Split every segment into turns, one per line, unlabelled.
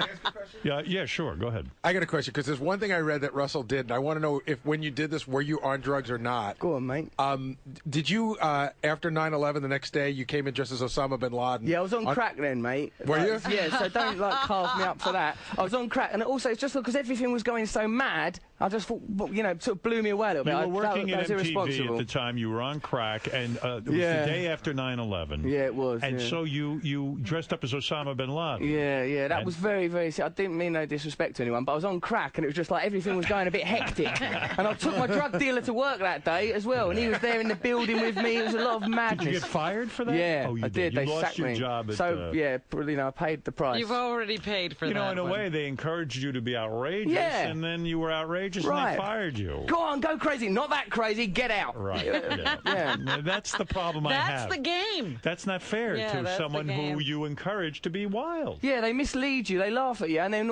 I ask a question?
Yeah, sure. Go ahead.
I got a question because there's one thing I read that Russell did, and I want to know if when you did this, were you on drugs or not?
Go on, mate.
Did you, after 9/11, the next day, you came in dressed as Osama bin Laden?
Yeah, I was on crack then, mate.
Were you?
Yeah, so don't carve me up for that. I was on crack, and also it's just because everything was going so mad. I just thought, sort of blew me away a little bit.
You were working
that
at
was
MTV
irresponsible.
at the time. You were on crack, and it was the day after 9/11.
Yeah, it was.
And so you dressed up as Osama bin Laden.
Yeah, that was very, very. I didn't mean no disrespect to anyone, but I was on crack, and it was just like everything was going a bit hectic. And I took my drug dealer to work that day as well, and he was there in the building with me. It was a lot of madness.
Did you get fired for that?
Yeah,
oh, you
I did. They
lost
sacked
your
me.
job at,
so yeah, I paid the price.
You've already paid for that.
You know, in a way, they encouraged you to be outrageous, and then you were outrageous, and they fired you.
Go on, go crazy. Not that crazy. Get out.
Right. Yeah. That's the problem I have.
That's the game.
That's not fair to someone who you encourage to be wild.
Yeah, they mislead you. They laugh at you, and then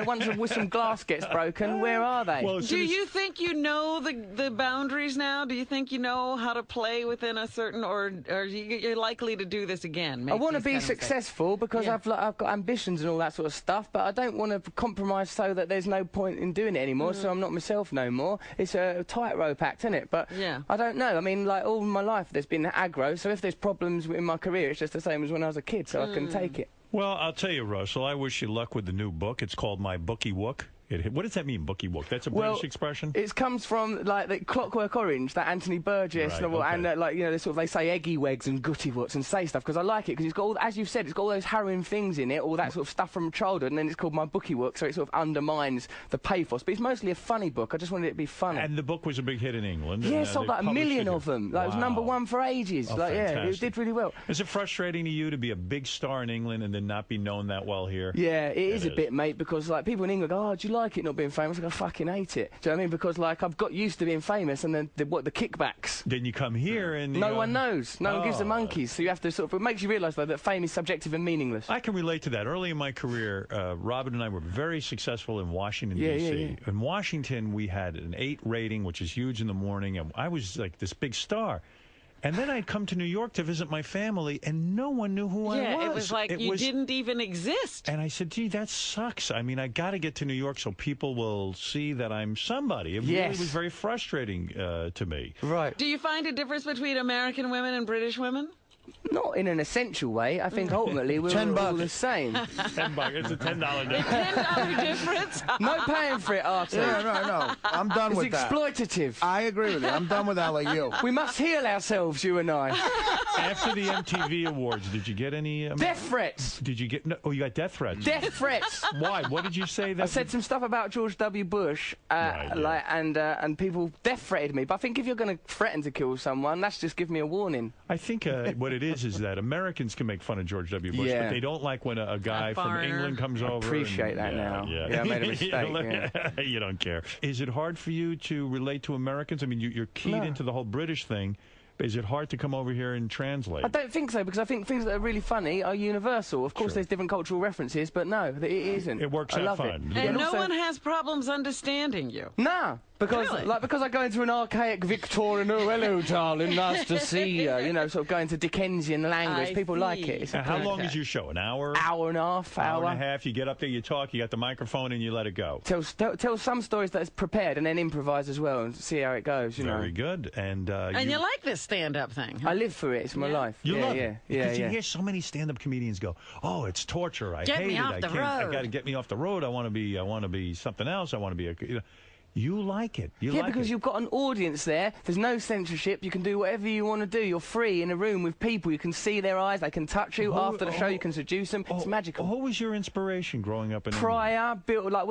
once some glass gets broken, where are they?
Well, do you think you know the boundaries now? Do you think you know how to play within a certain, or you're likely to do this again?
I want to be successful because I've got ambitions and all that sort of stuff, but I don't want to compromise so that there's no point in doing it anymore. So I'm not myself no more. It's a tightrope act, isn't it? But I don't know. I mean, like all my life, there's been aggro. So if there's problems in my career, it's just the same as when I was a kid. So I can take it.
Well, I'll tell you, Russell, I wish you luck with the new book. It's called My Bookie Wook. What does that mean, bookie wook? That's a British expression?
It comes from, like, the Clockwork Orange, that Anthony Burgess, and they say eggy wegs and gutty woots and say stuff, because I like it, because it's got all, as you've said, it's got all those harrowing things in it, all that sort of stuff from childhood, and then it's called My Bookie Wook, so it sort of undermines the pathos. But it's mostly a funny book. I just wanted it to be funny.
And the book was a big hit in England.
Yeah, sold like 1 million of them. Like, it was #1 for ages.
Fantastic.
Yeah, it did really well.
Is it frustrating to you to be a big star in England and then not be known that well here?
Yeah, it is a bit, mate, because, like, people in England go, oh, do you like it not being famous? I fucking hate it. Do you know what I mean? Because, like, I've got used to being famous, and then the kickbacks.
Then you come here and
no one knows. No one gives the monkeys. So you have to sort of. It makes you realise though that fame is subjective and meaningless.
I can relate to that. Early in my career, Robin and I were very successful in Washington D.C. In Washington, we had an 8 rating, which is huge in the morning, and I was like this big star. And then I'd come to New York to visit my family, and no one knew who I was.
Yeah, it was like you didn't even exist.
And I said, gee, that sucks. I mean, I got to get to New York so people will see that I'm somebody. It really was very frustrating to me.
Right.
Do you find a difference between American women and British women?
Not in an essential way. I think ultimately we're all the same.
$10. It's a $10 difference.
$10 difference?
No paying for it, Artie.
Yeah, no. I'm done with that.
It's exploitative.
I agree with you. I'm done with that like you.
We must heal ourselves, you and I.
After the MTV Awards, did you get any...
death threats.
Did you get... No, oh, you got death threats.
Death threats.
Why? What did you say? That
I said some stuff about George W. Bush, and people death threatened me. But I think if you're going to threaten to kill someone, that's just give me a warning.
I think what it is that Americans can make fun of George W. Bush, but they don't like when a guy from England comes over.
I appreciate that now. Yeah, I made a mistake.
You don't care. Is it hard for you to relate to Americans? I mean, you're keyed into the whole British thing. Is it hard to come over here and translate?
I don't think so, because I think things that are really funny are universal. Of course, there's different cultural references, but no, it isn't.
It works out fine.
And no one has problems understanding you.
Nah. Because, because I go into an archaic Victorian, oh, hello, darling, nice to see you, you know, sort of going to Dickensian language. People like it.
How long is your show? An hour?
Hour and a half.
Hour and a half. You get up there, you talk, you got the microphone, and you let it go.
Tell some stories that's prepared, and then improvise as well, and see how it goes, you know.
Very good. And
you like this stand-up thing?
I live for it. It's my life.
You love it?
Because
you hear so many stand-up comedians go, oh, it's torture. I hate it. I got to get me off the road. I want to be something else. I want to be a... You like it. You like
because you've got an audience there. There's no censorship. You can do whatever you want to do. You're free in a room with people. You can see their eyes. They can touch you. After the show, you can seduce them. It's magical.
Who was your inspiration growing up in
Pryor, Bill, like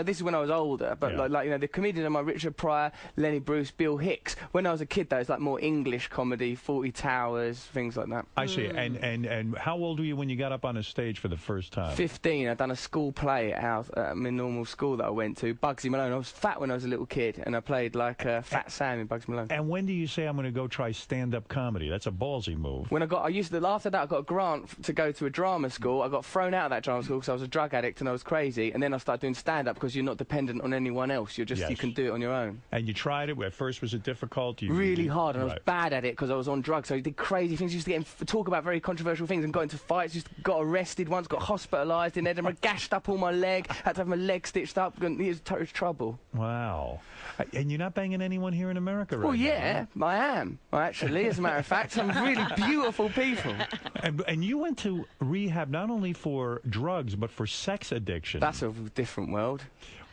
this is when I was older, but like you know, the comedians are my Richard Pryor, Lenny Bruce, Bill Hicks. When I was a kid, though, it's like more English comedy, 40 Towers, things like that.
I see. And how old were you when you got up on a stage for the first time?
15. I'd done a school play out at my normal school that I went to, Bugsy Malone. I was fat when I was a little kid, and I played like Fat Sam in Bugs Malone.
And when do you say I'm going to go try stand-up comedy? That's a ballsy move.
When after that, I got a grant to go to a drama school. I got thrown out of that drama school because I was a drug addict and I was crazy. And then I started doing stand-up because you're not dependent on anyone else. You can do it on your own.
And you tried it. At first, was it difficult?
Really hard, and I was bad at it because I was on drugs. So I did crazy things. Used to talk about very controversial things and got into fights. Got arrested once. Got hospitalised in Edinburgh. Gashed up all my leg. Had to have my leg stitched up. It was trouble.
Wow. And you're not banging anyone here in America right now?
Well, yeah, I am. Actually, as a matter of fact, some really beautiful people.
And you went to rehab not only for drugs, but for sex addiction.
That's a different world.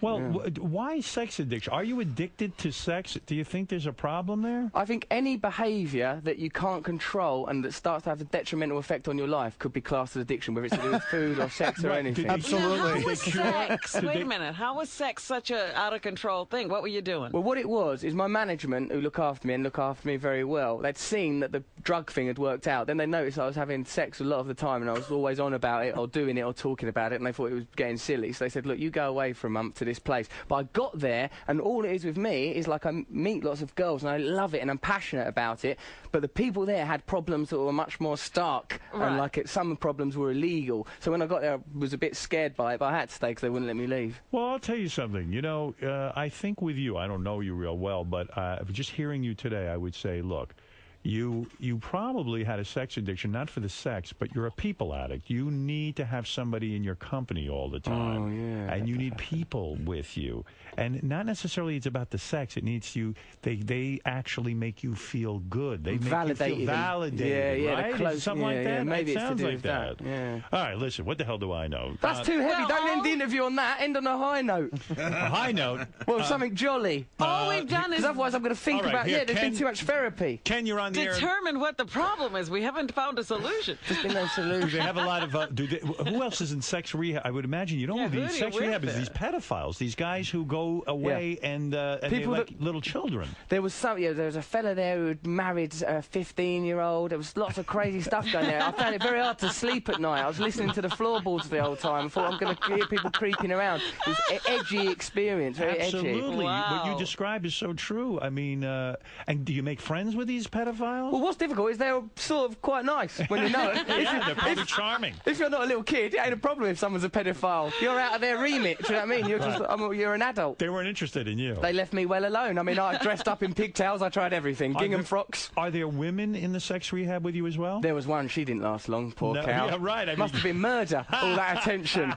Well, why sex addiction? Are you addicted to sex? Do you think there's a problem there?
I think any behaviour that you can't control and that starts to have a detrimental effect on your life could be classed as addiction, whether it's to do with food or sex or anything.
Absolutely.
How was sex? Wait a minute. How was sex such a out-of-control thing? What were you doing?
Well, what it was is my management, who look after me and look after me very well, they'd seen that the drug thing had worked out. Then they noticed I was having sex a lot of the time and I was always on about it or doing it or talking about it, and they thought it was getting silly. So they said, look, you go away for a month to this place. But I got there, and all it is with me is like I meet lots of girls and I love it and I'm passionate about it, but the people there had problems that were much more stark, and like some problems were illegal. So when I got there, I was a bit scared by it, but I had to stay because they wouldn't let me leave.
Well, I'll tell you something. You know, I think with you, I don't know you real well, but just hearing you today, I would say, look, you probably had a sex addiction, not for the sex, but you're a people addict. You need to have somebody in your company all the time.
Oh, yeah.
And you need people with you. And not necessarily it's about the sex. It needs you, they actually make you feel good. They make you feel validated, right?
Close,
Something like that?
Maybe
it
it's
sounds
to do
like
with
that.
Yeah.
All right, listen, what the hell do I know?
That's too heavy. Don't end the interview on that. End on a high note.
A high note?
Well, something jolly.
All we've done is...
Because otherwise I'm going to think about, there's been too much therapy.
Ken, you're on the air.
Determine what the problem is. We haven't found a solution.
There's been no solution.
Do they have a lot of... who else is in sex rehab? I would imagine you don't know sex rehab is these pedophiles, these guys who go away and they like little children.
There was there was a fella there who had married a 15-year-old. There was lots of crazy stuff going there. I found it very hard to sleep at night. I was listening to the floorboards the whole time. I thought I'm going to hear people creeping around. It was an edgy experience, very edgy.
Absolutely.
Wow.
What you described is so true. I mean, and do you make friends with these pedophiles?
Well, what's difficult is they're sort of quite nice when you know it.
Yeah, they're probably charming.
If you're not a little kid, it ain't a problem if someone's a pedophile. You're out of their remit, do you know what I mean? You're an adult.
They weren't interested in you.
They left me well alone. I mean, I dressed up in pigtails, I tried everything. Gingham frocks.
Are there women in the sex rehab with you as well?
There was one, she didn't last long, poor cow.
Yeah, right.
Must have been murder, all that attention.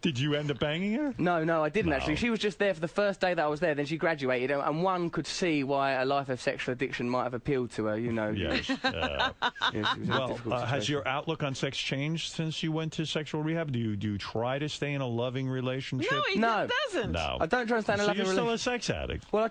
Did you end up banging her?
No, I didn't actually. She was just there for the first day that I was there, then she graduated, and one could see why a life of sexual addiction might have appealed to her, you know.
Yes. Well, has your outlook on sex changed since you went to sexual rehab? Do you try to stay in a loving relationship?
No, he doesn't.
No.
I don't try to stay in a loving relationship.
So you're still a sex addict?
Well,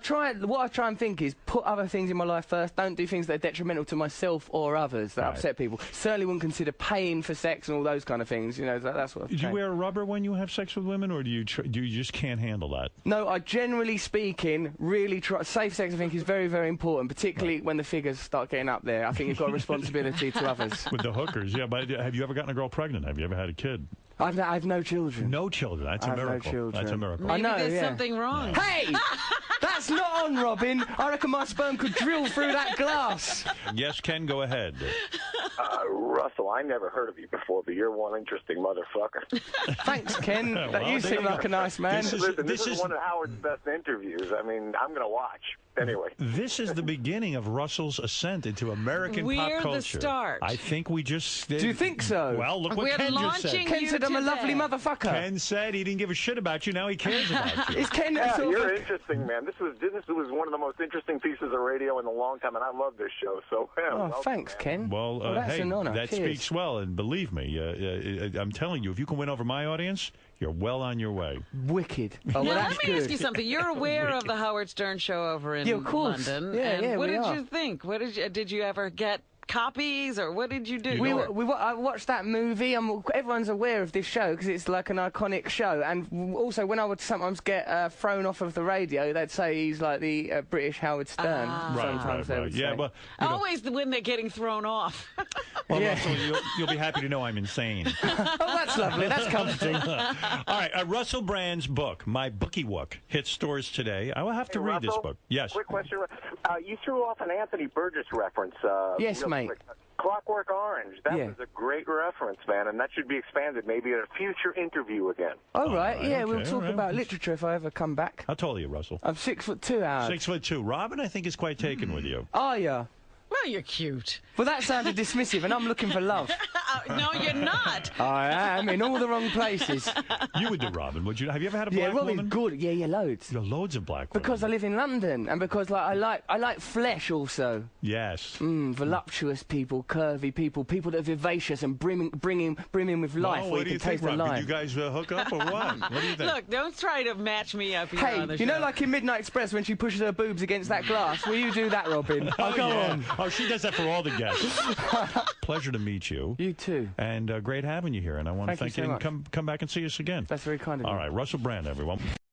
what I try and think is put other things in my life first. Don't do things that are detrimental to myself or others that upset people. Certainly wouldn't consider paying for sex and all those kind of things. You know, that's what.
Do you wear rubber when you have sex with women, or do you just can't handle that?
No, I generally speaking really try. Safe sex, I think, is very, very important, particularly when the figures start getting up there. I think you've got a responsibility to others.
With the hookers, yeah. But have you ever gotten a girl pregnant? Have you ever had a kid?
I have no children.
No children. That's a miracle.
No children.
That's a miracle.
Maybe there's something wrong.
Hey! That's not on, Robin. I reckon my sperm could drill through that glass.
Yes, Ken, go ahead.
Russell, I never heard of you before, but you're one interesting motherfucker.
Thanks, Ken. You seem like a nice man.
This is one of Howard's best interviews. I mean, I'm going to watch. Anyway.
This is the beginning of Russell's ascent into American pop culture.
We're the start.
I think we just...
Do you think so?
Well, look what Ken just said.
Ken said I'm a lovely motherfucker.
Ken said he didn't give a shit about you. Now he cares about you.
Is Ken
you're interesting, man. This was one of the most interesting pieces of radio in a long time, and I love this show. So, welcome,
thanks,
man.
Ken.
Well,
that's
hey,
an honor.
that speaks well, and believe me, I'm telling you, if you can win over my audience, you're well on your way.
Wicked.
Now, let me ask you something. You're aware of the Howard Stern show over in London.
Yeah,
what did you think? Did you ever get copies, or what did you do?
I watched that movie. Everyone's aware of this show because it's like an iconic show. And also, when I would sometimes get thrown off of the radio, they'd say he's like the British Howard Stern.
Right. Yeah, well,
always when they're getting thrown off.
Well, Russell, you'll be happy to know I'm insane.
Oh, that's lovely. That's comforting.
All right, Russell Brand's book, My Bookie Wook, hits stores today. I will have to read this book. Yes.
Quick question. You threw off an Anthony Burgess reference.
Yes, mate.
Quick. Clockwork Orange. That was a great reference, man, and that should be expanded maybe in a future interview again.
All right, yeah, we'll talk about literature if I ever come back.
How tall are you, Russell?
I'm 6'2", Howard.
6'2". Robin, I think, is quite taken with you.
Are you?
Well, you're cute.
Well, that sounded dismissive, and I'm looking for love.
No, you're not.
I am in all the wrong places.
You would do Robin, would you? Have you ever had a black
Robin's
woman?
good. Yeah, loads.
There are loads of black women.
Because I live in London, and because I like flesh also.
Yes.
Voluptuous people, curvy people, people that are vivacious and brimming with life.
Well, what do you think, Rob? Did you guys hook up or what? What do you think?
Look, don't try to match me up here on the show.
You know, like in Midnight Express when she pushes her boobs against that glass. Will you do that, Robin?
Oh, go on. Oh, she does that for all the guests. Pleasure to meet you.
You too.
And great having you here. And I want to thank you.
So much.
And come back and see us again.
That's very kind of you.
All right, Russell Brand, everyone.